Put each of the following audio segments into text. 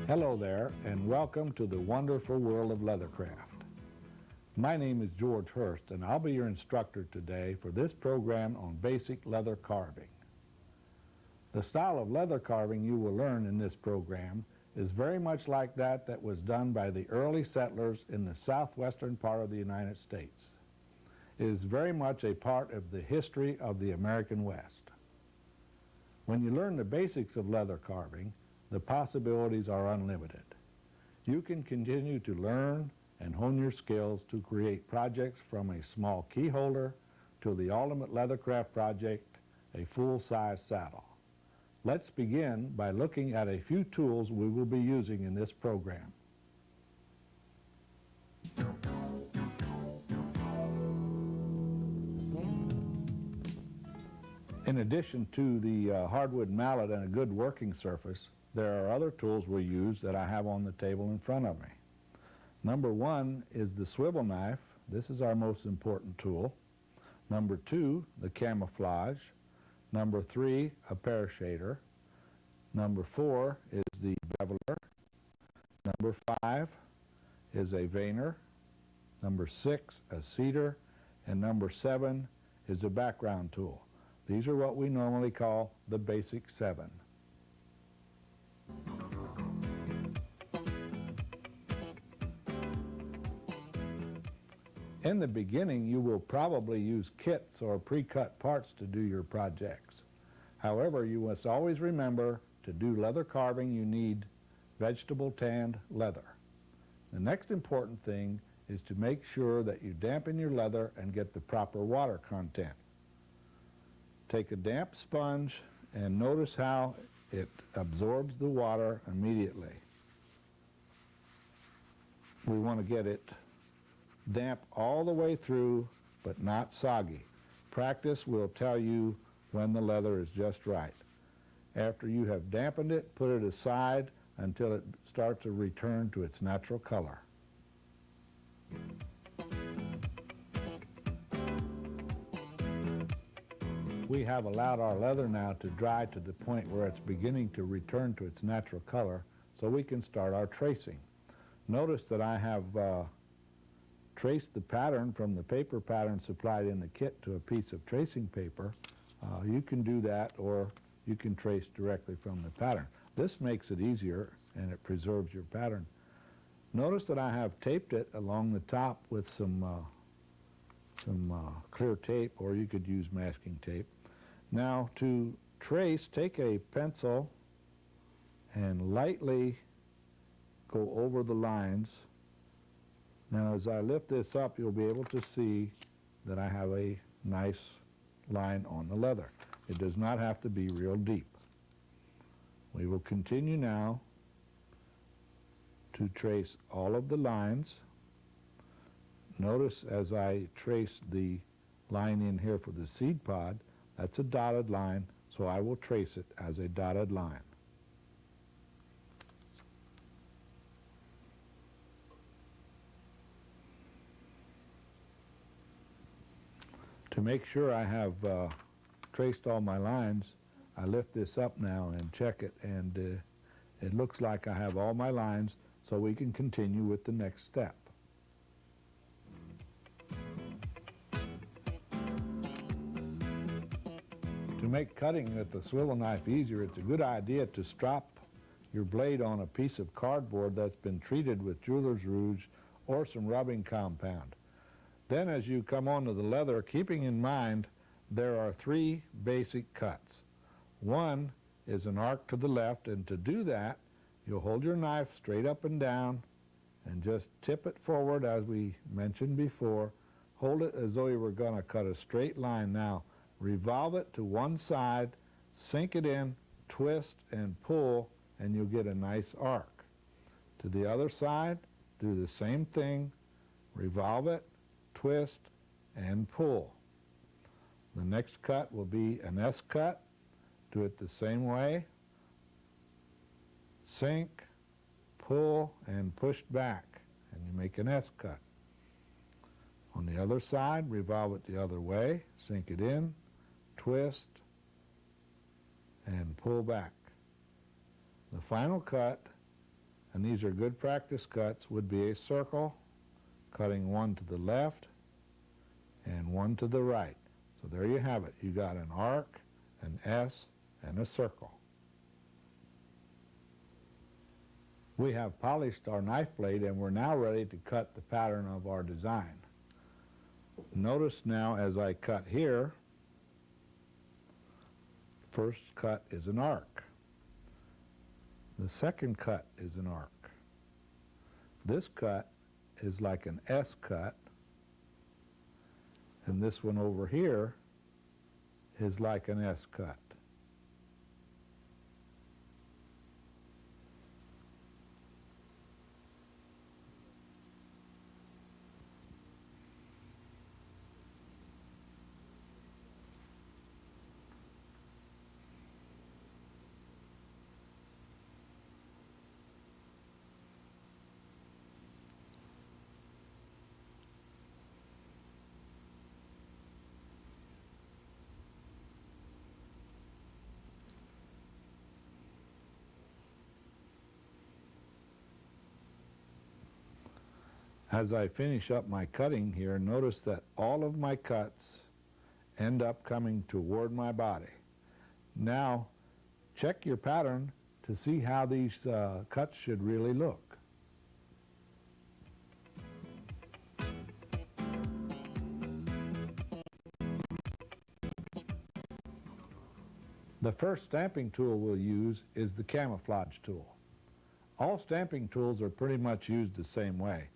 Hello there, and welcome to the wonderful world of leathercraft. My name is George Hurst, and I'll be your instructor today for this program on basic leather carving. The style of leather carving you will learn in this program is very much like that was done by the early settlers in the southwestern part of the United States. It is very much a part of the history of the American West. When you learn the basics of leather carving, the possibilities are unlimited. You can continue to learn and hone your skills to create projects from a small key holder to the ultimate leathercraft project, a full-size saddle. Let's begin by looking at a few tools we will be using in this program. In addition to the hardwood mallet and a good working surface, there are other tools we use that I have on the table in front of me. Number one is the swivel knife. This is our most important tool. Number two, the camouflage. Number three, a pear shader. Number four is the beveler. Number five is a veiner. Number six, a seeder. And number seven is a background tool. These are what we normally call the basic seven. In the beginning, you will probably use kits or pre-cut parts to do your projects. However, you must always remember to do leather carving, you need vegetable tanned leather. The next important thing is to make sure that you dampen your leather and get the proper water content. Take a damp sponge and notice how it absorbs the water immediately. We want to get it damp all the way through, but not soggy. Practice will tell you when the leather is just right. After you have dampened it, put it aside until it starts to return to its natural color. We have allowed our leather now to dry to the point where it's beginning to return to its natural color, so we can start our tracing. Notice that I have traced the pattern from the paper pattern supplied in the kit to a piece of tracing paper. You can do that, or you can trace directly from the pattern. This makes it easier and it preserves your pattern. Notice that I have taped it along the top with some clear tape, or you could use masking tape. Now to trace, take a pencil and lightly go over the lines. Now as I lift this up, you'll be able to see that I have a nice line on the leather. It does not have to be real deep. We will continue now to trace all of the lines. Notice as I trace the line in here for the seed pod, that's a dotted line, so I will trace it as a dotted line. To make sure I have traced all my lines, I lift this up now and check it, and it looks like I have all my lines, so we can continue with the next step. To make cutting with the swivel knife easier, it's a good idea to strop your blade on a piece of cardboard that's been treated with jeweler's rouge or some rubbing compound. Then as you come onto the leather, keeping in mind there are three basic cuts. One is an arc to the left, and to do that, you'll hold your knife straight up and down and just tip it forward as we mentioned before. Hold it as though you were going to cut a straight line. Now, revolve it to one side, sink it in, twist and pull, and you'll get a nice arc. To the other side, do the same thing, revolve it, twist, and pull. The next cut will be an S cut. Do it the same way. Sink, pull, and push back, and you make an S cut. On the other side, revolve it the other way, sink it in, twist, and pull back. The final cut and these are good practice cuts, would be a circle, cutting one to the left and one to the right. So there you have it. You got an arc, an S, and a circle. We have polished our knife blade and we're now ready to cut the pattern of our design. Notice now as I cut here, first cut is an arc. The second cut is an arc. This cut is like an S cut, and this one over here is like an S cut. As I finish up my cutting here, notice that all of my cuts end up coming toward my body. Now, check your pattern to see how these cuts should really look. The first stamping tool we'll use is the camouflage tool. All stamping tools are pretty much used the same way.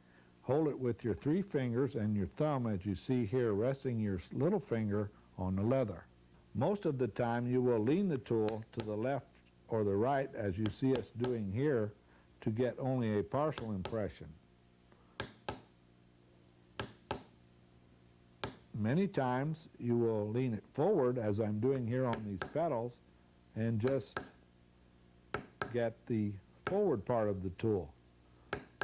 Hold it with your 3 fingers and your thumb, as you see here, resting your little finger on the leather. Most of the time you will lean the tool to the left or the right, as you see us doing here, to get only a partial impression. Many times you will lean it forward, as I'm doing here on these petals, and just get the forward part of the tool.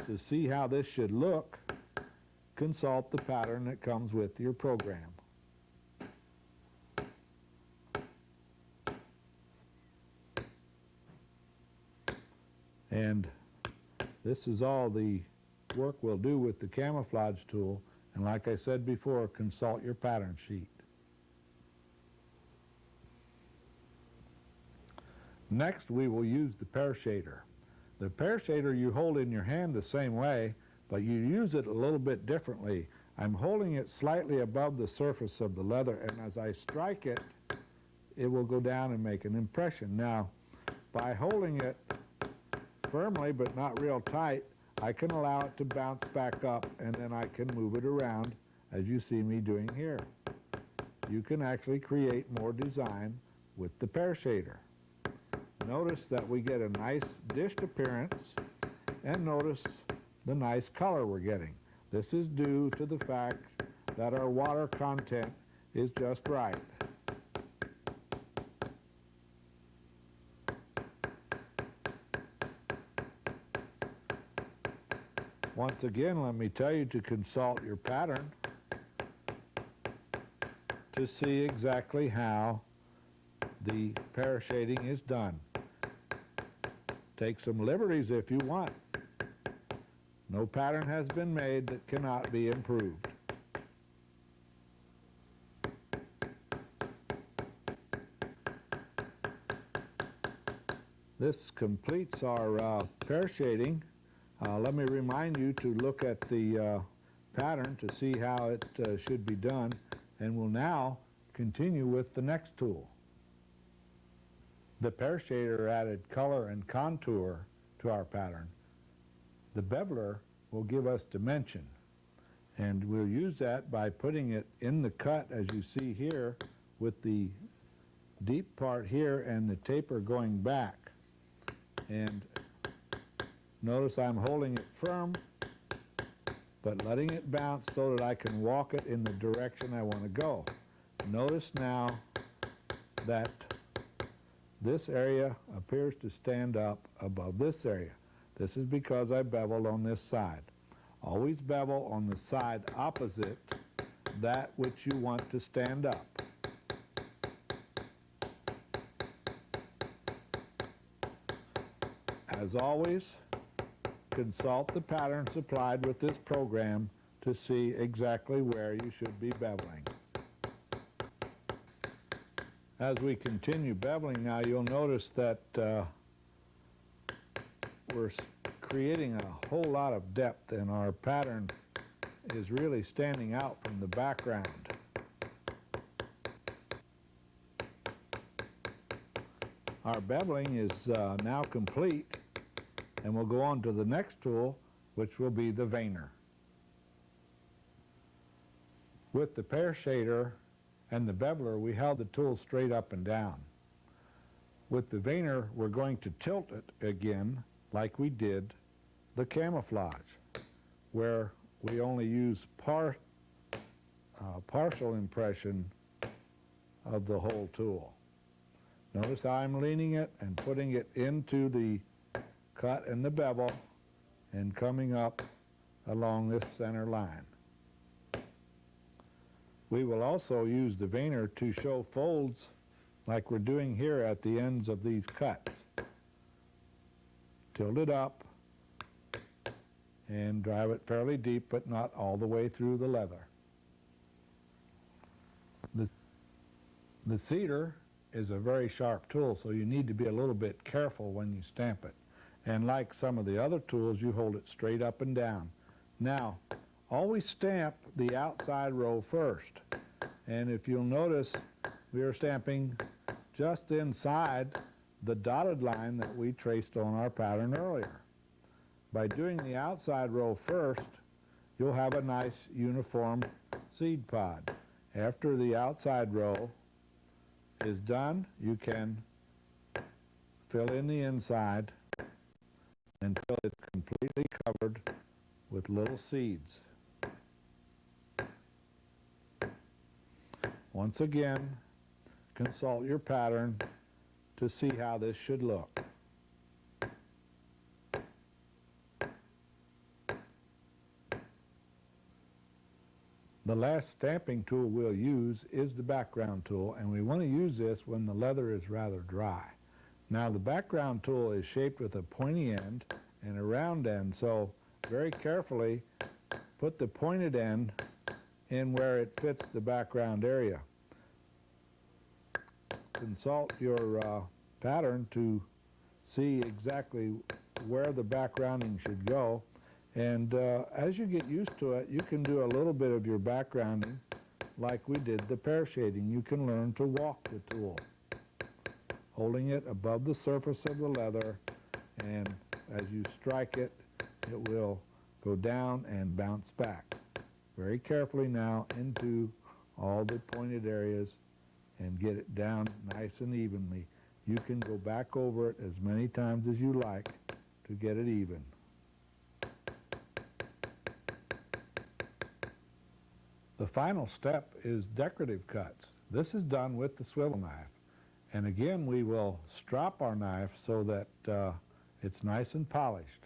To see how this should look, consult the pattern that comes with your program. And this is all the work we'll do with the camouflage tool, and like I said before, consult your pattern sheet. Next, we will use the pear shader. The pear shader you hold in your hand the same way, but you use it a little bit differently. I'm holding it slightly above the surface of the leather, and as I strike it, it will go down and make an impression. Now, by holding it firmly but not real tight, I can allow it to bounce back up, and then I can move it around, as you see me doing here. You can actually create more design with the pear shader. Notice that we get a nice dished appearance, and notice the nice color we're getting. This is due to the fact that our water content is just right. Once again, let me tell you to consult your pattern to see exactly how the pear shading is done. Take some liberties if you want. No pattern has been made that cannot be improved. This completes our pear shading. Let me remind you to look at the pattern to see how it should be done, and we'll now continue with the next tool. The pear shader added color and contour to our pattern. The beveler will give us dimension, and we'll use that by putting it in the cut, as you see here, with the deep part here and the taper going back. And notice I'm holding it firm, but letting it bounce so that I can walk it in the direction I want to go. Notice now that this area appears to stand up above this area. This is because I beveled on this side. Always bevel on the side opposite that which you want to stand up. As always, consult the pattern supplied with this program to see exactly where you should be beveling. As we continue beveling now, you'll notice that we're creating a whole lot of depth, and our pattern is really standing out from the background. Our beveling is now complete, and we'll go on to the next tool, which will be the veiner. With the pear shader and the beveler, we held the tool straight up and down. With the veiner, we're going to tilt it again like we did the camouflage, where we only use partial impression of the whole tool. Notice how I'm leaning it and putting it into the cut and the bevel and coming up along this center line. We will also use the veiner to show folds like we're doing here at the ends of these cuts. Tilt it up and drive it fairly deep, but not all the way through the leather. The cedar is a very sharp tool, so you need to be a little bit careful when you stamp it. And like some of the other tools, you hold it straight up and down. Now, always stamp the outside row first. And if you'll notice, we are stamping just inside the dotted line that we traced on our pattern earlier. By doing the outside row first, you'll have a nice uniform seed pod. After the outside row is done, you can fill in the inside until it's completely covered with little seeds. Once again, consult your pattern to see how this should look. The last stamping tool we'll use is the background tool, and we want to use this when the leather is rather dry. Now, the background tool is shaped with a pointy end and a round end, so very carefully put the pointed end in where it fits the background area. Consult your pattern to see exactly where the backgrounding should go. And as you get used to it, you can do a little bit of your backgrounding like we did the pear shading. You can learn to walk the tool, holding it above the surface of the leather, and as you strike it, it will go down and bounce back. Very carefully now into all the pointed areas and get it down nice and evenly. You can go back over it as many times as you like to get it even. The final step is decorative cuts. This is done with the swivel knife. And again, we will strop our knife so that it's nice and polished.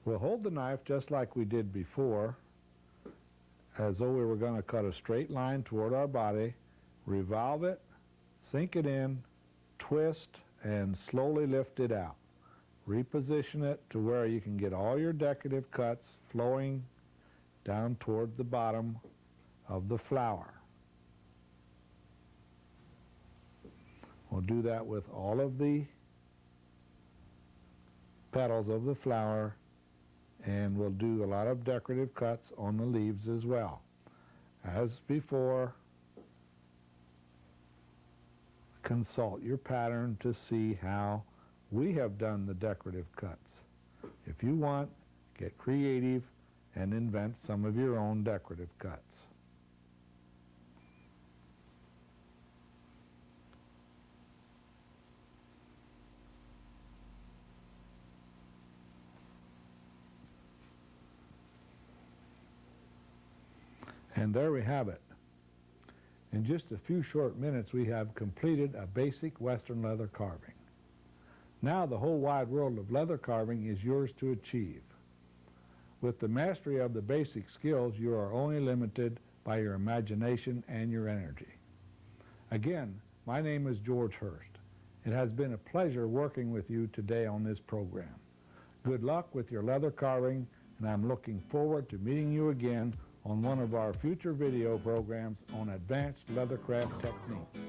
We'll hold the knife just like we did before, as though we were going to cut a straight line toward our body, revolve it, sink it in, twist, and slowly lift it out. Reposition it to where you can get all your decorative cuts flowing down toward the bottom of the flower. We'll do that with all of the petals of the flower, and we'll do a lot of decorative cuts on the leaves as well. As before, consult your pattern to see how we have done the decorative cuts. If you want, get creative and invent some of your own decorative cuts. And there we have it. In just a few short minutes, we have completed a basic Western leather carving. Now the whole wide world of leather carving is yours to achieve. With the mastery of the basic skills, you are only limited by your imagination and your energy. Again, my name is George Hurst. It has been a pleasure working with you today on this program. Good luck with your leather carving, and I'm looking forward to meeting you again on one of our future video programs on advanced leathercraft techniques.